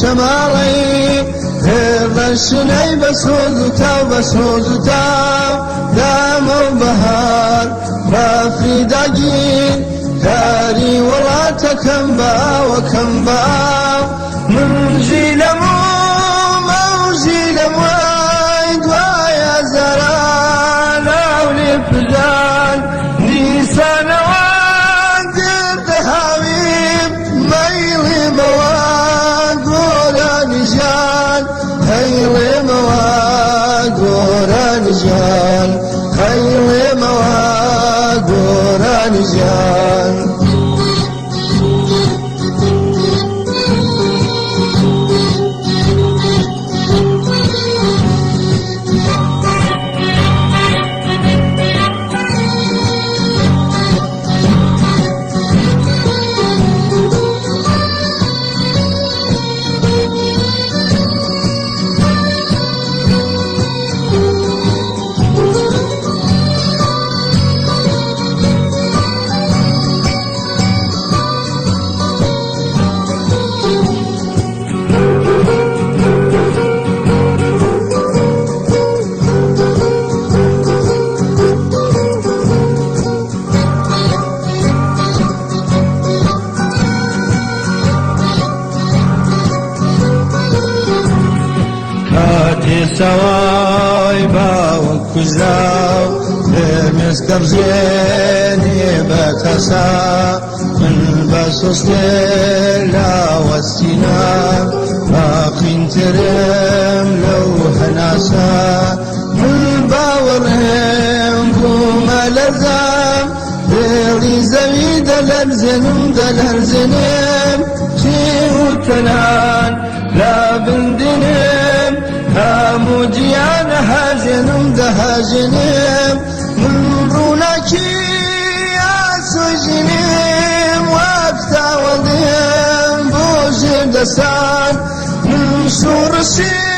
شمالي هذا الشني بسوز تاو دام البهار رافي داجين داري ولا تكمبا وكمبا من جيلمو موجي لمويد ويا زران أولي فلان نيسان وانقر دهاويب ميلي مواد ورا نجان هيلي مواد ورا نجان هيلي مواد ورا نجان سواي باوك كجراو مسكب زيني بكسا من بسوس لا والسنام باقين ترم لو حناسا من باورهم قوم لزام بيلي زمي دلرزنم شيو تنان لا بندنم همو جيان هاجنم دهاجنم من رونكي سجنم وابتا ودم بوجه دسان من شورشي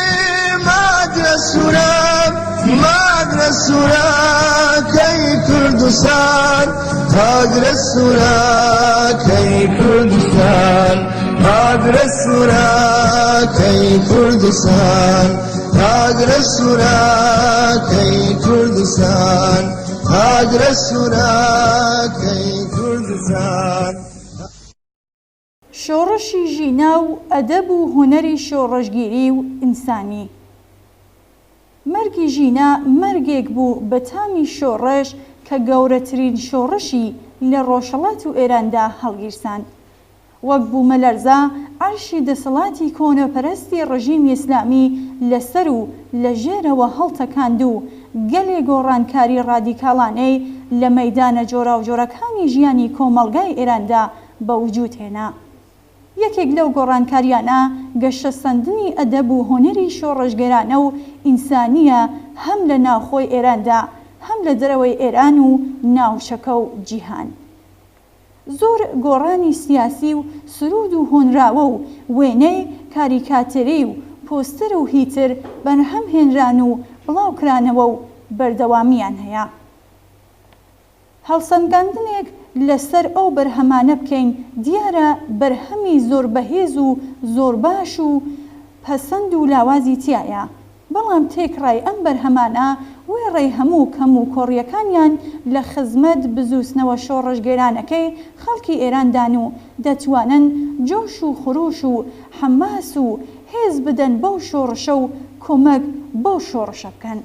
مادر السورة كي كردستان هاجر السورة كي كردستان هاجر السورة كي كردستان هاجر السورة كي كردستان هاجر السورة كي كردستان شۆڕەشی ژینا و ئەدەب و هونەری شۆڕەشگیری و ئینسانی. مەرگی ژینا مەرگێک بوو بە تامی شۆڕەش کە گەورەترین شۆڕەشی لە ڕۆژهەڵات و ئێراندا هەڵگیرساند. وەک بوومە لەرزە عەرشی دەسەڵاتی کۆنەپەرستی ڕژیمی ئیسلامی لەسەر و لە ژێرەوە هەڵتەکاند و گەلێ گۆڕانکاری ڕادیکاڵانەی لە مەیدانە جۆراوجۆرەکانی ژیانی کۆمەڵگای ئێراندا بە وجود هێنا. یەکێک لەو گۆڕانکاریانە گەشەسەندنی ئەدەب و هونەری شۆڕەشگەرانە و ئینسانیە هەم لە ناوخۆی ئێراندا هەم لە دەرەوەی ئێران و ناوچەکە و جیهان. زۆر گۆڕانی سیاسی و سرود و هۆنراوە و وێنەی کاریکاتێری و پۆستەر و هیتر بەرهەم هێنران و بڵاوکرانەوە و بەردەوامیان هەیە. هەڵسەنگاندنێک لەسەر ئەو بەرهەمانە بکەین دیارە بەرهەمی زۆر بەهێز و زۆر باش و پەسەند و لاوازی تایە، بەڵام تێکڕای ئەم بەرهەمانە وێڕێی هەموو کەم و کۆڕیەکانیان لە خزمەت بزووسنەوە شۆڕەشگەرانەکەی خەڵکی ئێراندان و دەتوانن جۆش و خروش و حەماس و هێز بدەن بەو شۆڕشە و کۆمەک بەو شۆڕشە بکەن.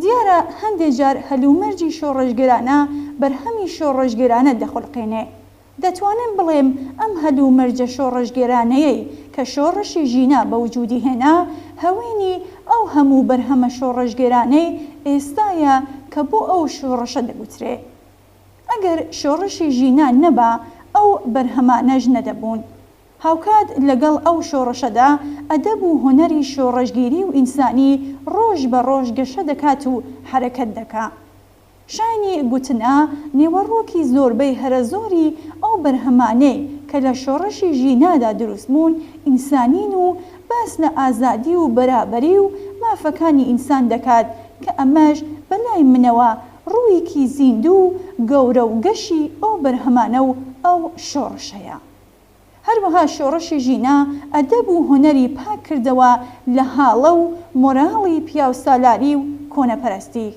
دیارە هەندێک جار هەلومەرجی شۆڕەشگەرانە بەرهەمی شۆڕەشگەرانە دەخڵقێنێ. دەتوانم بڵێم ئەم هەلومەرجە شۆڕەشگەرانەیەی کە شۆڕەشی ژینا بە وجودی هێنا هەوێنی ئەو هەموو بەرهەمە شۆڕەشگەرانەی ئێستایە کە بۆ ئەو شۆڕەشە دەگوترێ. ئەگەر شۆڕشی ژینان نەبا ئەو بەرهەمانەش نەدەبوون. هاوکات لەگەڵ ئەو شۆڕەشەدا ئەدەب و هونەری شۆڕەشگیری و ئینسانی ڕۆژ بە ڕۆژ گەشە دەکات و حرەکەت دەکات. شانی گوتنە نێوەڕۆکی زۆربەی هەرە زۆری ئەو بەرهەمانەی کە لە شۆڕەشی ژینادا دروست بوون ئینسانین و باس لە ئازادی و بەرابەری و مافەکانی ئینسان دەکات کە ئەمەش بەلای منەوە ڕوویکی زیندوو گەورە و گەشی ئەو بەرهەمانە و ئەو شۆڕشەیە. هەروەها شۆڕشی ژینە ئەدەب و هونەری پاک کردەوە لە هاڵە و مۆراڵی پیاو سالاری و کۆنەپەرستی.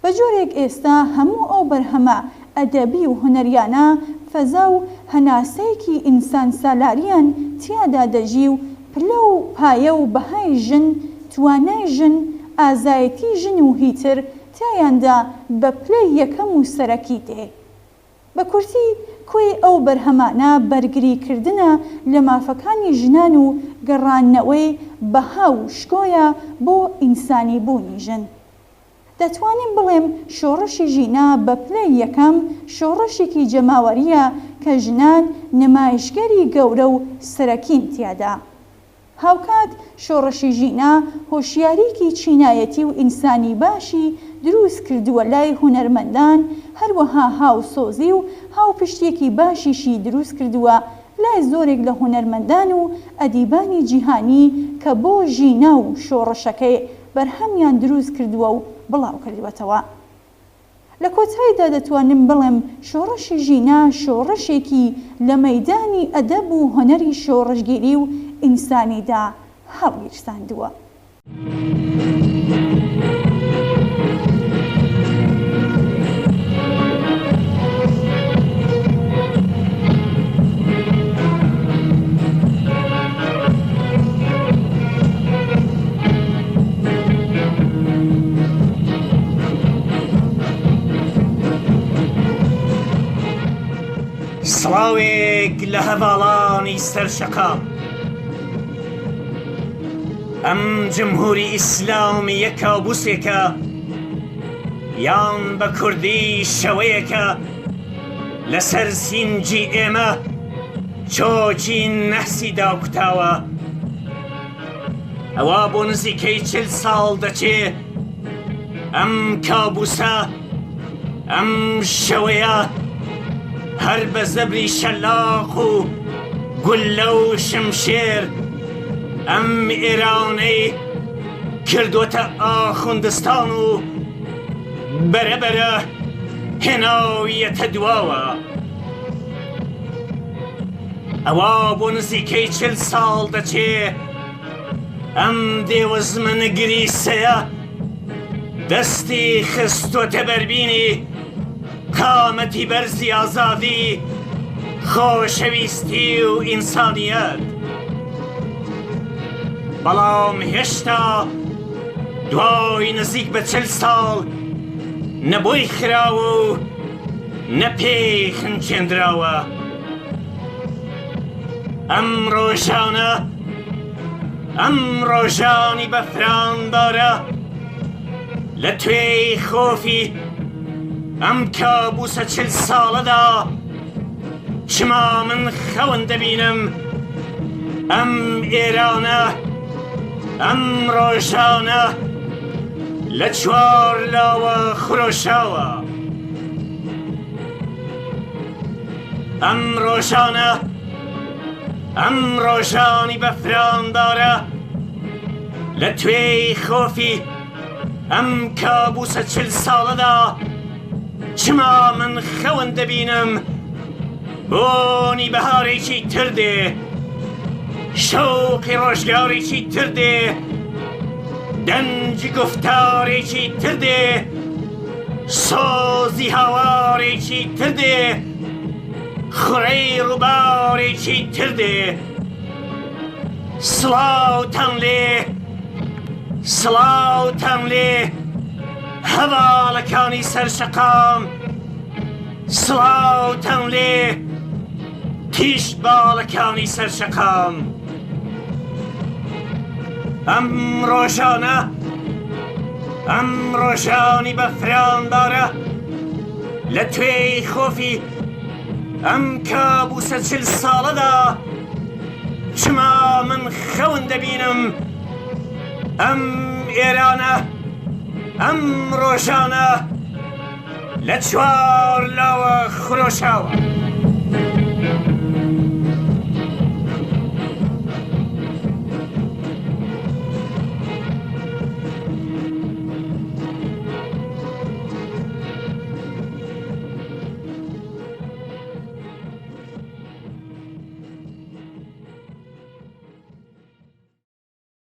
بە جۆرێک ئێستا هەموو ئەو بەرهەمە ئەدەبی و هونەریانە فەزا و هەناسەیەکی ئینسان سالاریان تیادا دەژی و پلە و پایە و بەهای ژن، توانای ژن، ئازایەتی ژن و هیتر تایاندا بە پلەی یەکەم و سەرەکی دێ. بە کورتی کۆی ئەو بەرهەمانە بەرگریکردنە لە مافەکانی ژنان و گەڕانەوەی بەها و شکۆیە بۆ ئینسانی بوونی ژن. دەتوانین بڵێم شۆڕشی ژینە بە پلەی یەکەم شۆڕشێکی جەماوەریە کە ژنان نمایشگەری گەورە و سەرەکین تیادا. هاوکات شۆڕشی ژینە هۆشیاریکی چینایەتی و ئینسانی باشی دروست کردووە لای هونەرمەندان، هەروەها هاوسۆزی و هاوپشتێکی باشیشی دروست کردووە لای زۆرێک لە هونەرمەندان و ئەدیبانی جیهانی کە بۆ ژینە و شۆڕشەکەی بەرهەمیان دروست کردووە و بڵاو کردوەتەوە. لە کۆتاییدا دەتوانم بڵێم شۆڕشی ژینە شۆڕشێکی لە مەیدانی ئەدەب و هونەری شۆڕشگیری و ئینسانیدا هەڵگیرساندووە. سڵاوێک لە هەڤاڵانی سەرشەقام. ئەم جمهوری ئیسلامی یەک کابوسێکە یان بە کوردی شەوەیەکە لەسەر سینجی ئێمە چۆچی نەحسی داوکتاوە. ئەوە بۆ نزیکەی 40 ساڵ دەچێ ئەم کابوسە ئەم شەوەیە هەر بە زەبری شەلاق و گولە و شمشێر ئەم ئێرانەی کردوەتە ئاخوندستان و بەرەبەرە هێناویەتە دواوە. ئەوە بۆ نزیکەی 40 ساڵ دەچێ ئەم دێوەزمنە گریسەیە دەستی خستوەتە بەربینی قامەتی بەرزی ئازادی، خۆشەویستی و ئینسانیەت. بەڵام هێشتا دوای نزیک بە 40 ساڵ نەبۆی خراوە و نەپێی خنچێندراوە. ئەم ڕۆژانە ئەم ڕۆژانی بەفراندارە لە توێی خۆفی ئەم کابوسە 40 ساڵەدا چما من خەون دەبینم ئەم ئێرانە ئەم ڕۆژانە لە چوار لاوە خرۆشاوە. ئەم ڕۆژانە ئەم ڕۆژانی بەفراندارە لە توێی خۆفی ئەم کابوسە 40 ساڵەدا چما من خەون دەبینم بۆنی بەهارێکی تر دێ، شەوقی ڕۆژگارێکی تر دێ، دەنجی گفتارێکی تر دێ، سۆزی هاوارێکی تر دێ، خوڕەی ڕووبارێکی تر دێ. سڵاوتان لێ سڵاوتان لێ هەڤاڵەکانی سەرشەقام، سڵاوتان لێ تیش باڵەکانی سەرشەقام. ئەم ڕۆژانە ئەم ڕۆژانی بە فراندارە لە توێی خۆفی ئەم کابوسە 40 ساڵەدا چما من خەون دەبینم ئەم ئێرانە ئەم ڕۆژانە لە چوار لاوە خرۆشاوە.